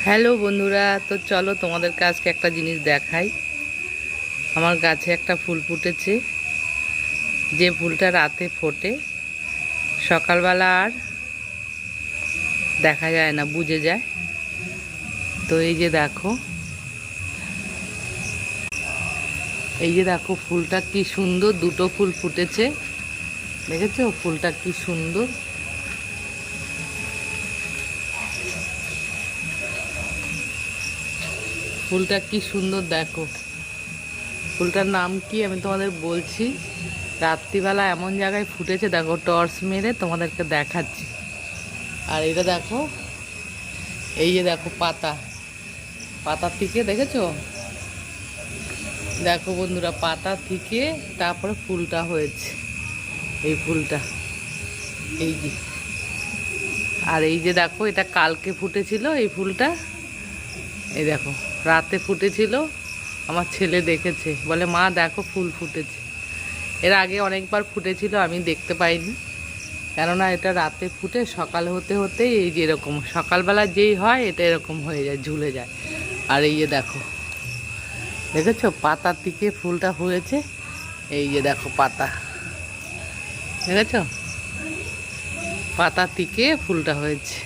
Hello বন্ধুরা, তো চলো তোমাদেরকে আজকে একটা জিনিস দেখাই। আমার গাছে একটা ফুল ফুটেছে, যে ফুলটা রাতে ফোটে, সকালবেলা আর দেখা যায় না, বুঝে যায়। তো এই যে দেখো, ফুলটা কি সুন্দর, দুটো ফুল ফুটেছে, দেখেছো ফুলটা কি সুন্দর। ফুলটা কি সুন্দর দেখো। ফুলটার নাম কি আমি তোমাদের বলছি। রাত্রিবেলা এমন জায়গায় ফুটেছে, দেখো টর্চ মেরে তোমাদেরকে দেখাচ্ছি। আর এটা দেখো, এই যে দেখো পাতা থেকে দেখেছো, দেখো বন্ধুরা, পাতা থেকে তারপরে ফুলটা হয়েছে, এই ফুলটা, এই যে। আর এই যে দেখো, এটা কালকে ফুটেছিল এই ফুলটা, এই দেখো রাতে ফুটেছিল। আমার ছেলে দেখেছে, বলে মা দেখো ফুল ফুটেছে। এর আগে অনেকবার ফুটেছিল, আমি দেখতে পাইনি, কেননা এটা রাতে ফুটে সকাল হতে হতেই এই যে এরকম, সকালবেলা যেই হয় এটা এরকম হয়ে যায়, ঝুলে যায়। আর এই যে দেখো, দেখেছো পাতার দিকে ফুলটা হয়েছে, এই যে দেখো পাতা, দেখেছো পাতার দিকে ফুলটা হয়েছে।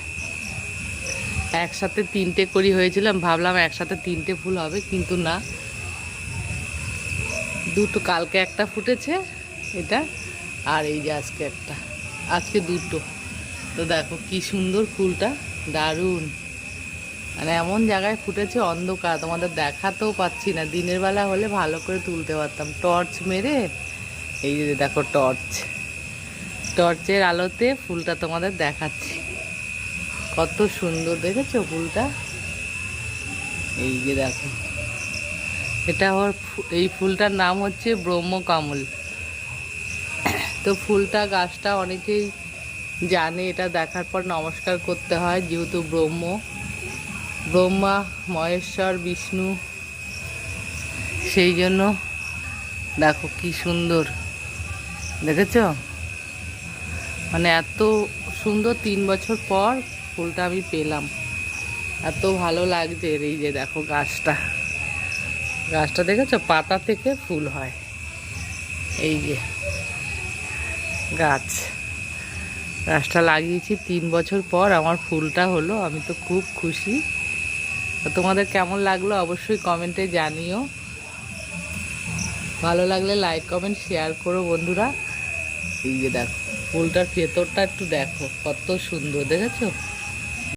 একসাথে তিনটে করি হয়েছিলাম, ভাবলাম একসাথে তিনটে ফুল হবে, কিন্তু না, দুটো, কালকে একটা ফুটেছে এটা, আর এই যে আজকে একটা, আজকে দুটো। তো দেখো কি সুন্দর ফুলটা, দারুণ। মানে এমন জায়গায় ফুটেছে, অন্ধকার, তোমাদের দেখাতেও পাচ্ছি না, দিনের বেলা হলে ভালো করে তুলতে পারতাম, টর্চ মেরে। এই যে দেখো টর্চের আলোতে ফুলটা তোমাদের দেখাচ্ছি, কত সুন্দর, দেখেছো ফুলটা। এই যে দেখো, এটা ওর, এই ফুলটার নাম হচ্ছে ব্রহ্মকমল। তো ফুলটা, গাছটা অনেকেই জানে, এটা দেখার পর নমস্কার করতে হয়, যেহেতু ব্রহ্মা, মহেশ্বর, বিষ্ণু, সেই জন্য। দেখো কি সুন্দর, দেখেছো, মানে এত সুন্দর, 3 বছর পর ফুলটা আমি পেলাম, এত ভালো লাগছে। এই যে দেখো গাছটা দেখেছো, পাতা থেকে ফুল হয়, এই যে গাছটা লাগিয়েছি 3 বছর পর আমার ফুলটা হলো, আমি তো খুব খুশি। তো তোমাদের কেমন লাগলো অবশ্যই কমেন্টে জানিও, ভালো লাগলে লাইক কমেন্ট শেয়ার করো বন্ধুরা। এই যে দেখো ফুলটার ভেতরটা একটু দেখো, কত সুন্দর, দেখেছো।